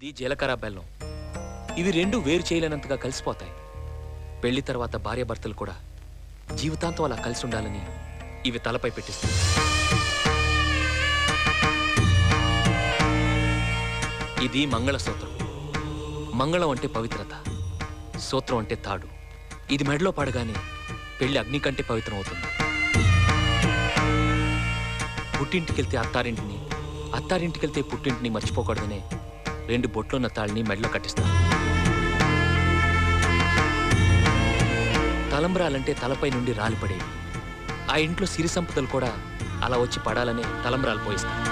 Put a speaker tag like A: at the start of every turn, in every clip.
A: ఇది జీలకర్ర బెల్లం. ఇవి రెండు వేరు చేయలేనంతగా కలిసిపోతాయి. పెళ్లి తర్వాత భార్యాభర్తలు కూడా జీవితాంతం అలా కలిసి ఉండాలని ఇవి తలపై పెట్టిస్తాయి. ఇది మంగళసూత్రం. మంగళం అంటే పవిత్రత, సూత్రం అంటే తాడు. ఇది మెడలో పడగానే పెళ్లి అగ్ని కంటే పవిత్రం అవుతుంది. పుట్టింటికెళ్తే అత్తారింటిని, అత్తారింటికెళ్తే పుట్టింటిని మర్చిపోకూడదనే 2 బొట్లున్న తాళ్ళని మెడలో కట్టిస్తారు. తలంబ్రాలంటే తలపై నుండి రాలిపడేవి. ఆ ఇంట్లో సిరి సంపదలు కూడా అలా వచ్చి పడాలనే తలంబ్రాలు పోయిస్తారు.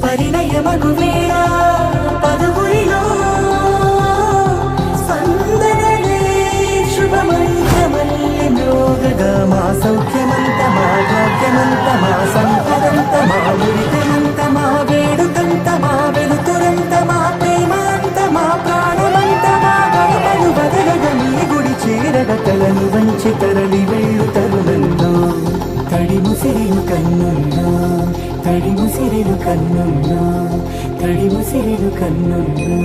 B: పరిణయమగువేళ పదుగురిలో స్పందనలే శుభమంత్రమల్లి మ్రోగగా మా సౌఖ్యమంతమా భాగ్యమంతమా సంపదంతమా ఉరితమంతమా వేడుకంతమా వెలుతురంతమా ప్రేమాంతమా ప్రాణమంతమా గడపను బదలగ మీ గుడి చేరగ తలను వంచి తరలి వెళ్ళు తరుణంలో తడిముసిరిను కన్నుల్లో తడిముసిరిను కన్నుల్లో తడిముసిరిను కన్నుల్లో